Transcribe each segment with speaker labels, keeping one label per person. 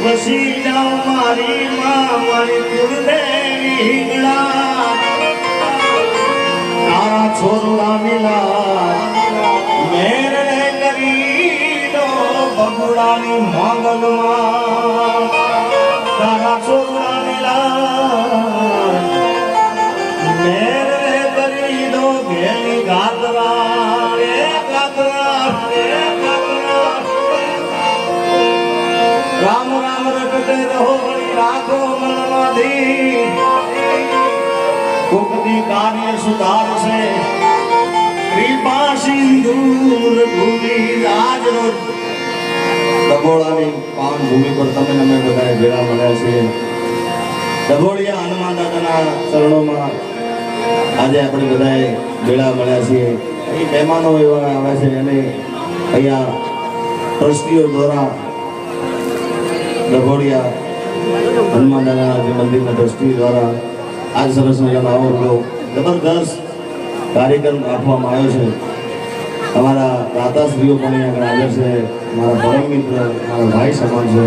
Speaker 1: વસી જાઓ મારી માં મારી કુળદેવી હિંગળા તારા છોરવા મિલા મેર કરી દો બગુડાની માંગલમાં તારા છોરવા મિલા મેર કરી દો ઘેલી ગાતરા રે ગાતરા રે ગાતરા રામ રામ રટતે રહો વળી રાખો મનમાંથી કોકદી કાર્ય સુધારશે કૃપા સિંદૂર ભૂમિ આજ રોજ ડભોળાની પાવન ભૂમિ પર તમે અમે બધાએ ભેળા મળ્યા છીએ. ડભોળિયા હનુમાન દાદાના ચરણોમાં આજે આપણે બધાએ ભેળા મળ્યા છીએ. અહીં મહેમાનો એવા આવે છે અને અહીંયા ટ્રસ્ટીઓ દ્વારા ડભોળિયા હનુમાન દાદાના જે મંદિરના ટ્રસ્ટી દ્વારા આજ સરસ મજાનો આવો જબરદસ્ત કાર્યક્રમ રાખવામાં આવ્યો છે. અમારા દાતાશ્રીઓ પણ અહીંયા આગળ હાજર છે. મારા પરમ મિત્ર મારા ભાઈ સમાન છે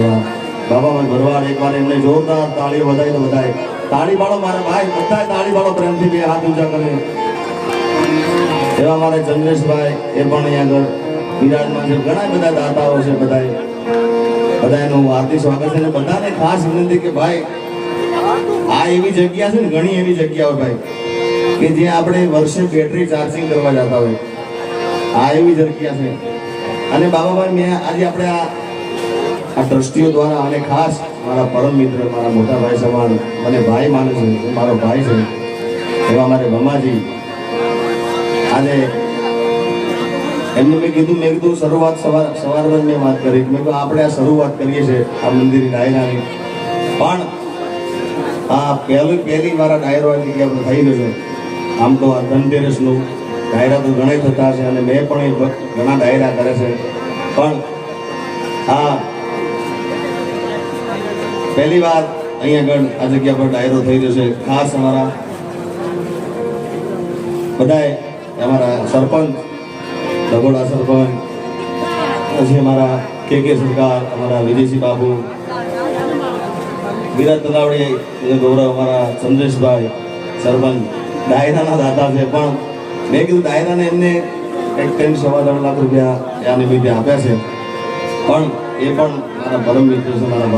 Speaker 1: બાબાભાઈ ભરવાડ. એકવાર એમને જોરદાર તાળીઓ વધાય તો બધાય તાળી પાડો મારા ભાઈ, બધા તાળી પાડો પ્રેમથી, બે હાથ ઊંચા કરે. એવા મારા ચંદ્રેશભાઈ એ પણ અહીંયા આગળ બિરાજમાન છે. ઘણા બધા દાતાઓ છે. બધાનું હાર્દિક સ્વાગત છે. બધાને ખાસ વિનંતી કે ભાઈ આ એવી જગ્યા છે ને, ઘણી એવી જગ્યાઓ ભાઈ કે જ્યાં આપણે વર્ષે બેટરી ચાર્જિંગ કરવા જતા હોય, આ એવી જગ્યા છે. અને બાબાભાઈ મેં આજે આપણે આ ટ્રસ્ટીઓ દ્વારા અને ખાસ મારા પરમ મિત્ર મારા મોટા ભાઈ સમાન મને ભાઈ માને છે, મારો ભાઈ છે એવા મારે ભમાજી આજે એમને મેં કીધું સવારમાં મેં વાત કરી મેં કહ્યું આપણે આ શરૂઆત કરીએ છીએ આ મંદિરની ડાયરાની, પણ આ પહેલી વાર ડાયરો આ જગ્યા પર થઈ ગયો છે. આમ તો આ ધનતેરસનું ડાયરા તો ઘણા થતા છે અને મેં પણ ઘણા ડાયરા કરે છે, પણ આ પહેલી વાર અહીંયા આગળ આ જગ્યા પર ડાયરો થઈ રહ્યો છે. ખાસ અમારા બધાએ અમારા સરપંચ ડભોળા સરપંચ પછી અમારા કે સરકાર, અમારા વિજયસિંહ બાબુ, વિરાટ તલાવડી ગૌરવ, અમારા ચંદ્રેશભાઈ સરપંચ ડાયરાના દાતા છે. પણ મેં કીધું ડાયરાને એમને કંઈક 3.25 લાખ રૂપિયા આ નિમિત્તે આપ્યા છે, પણ એ પણ મારા પરમ મિત્ર છે, મારા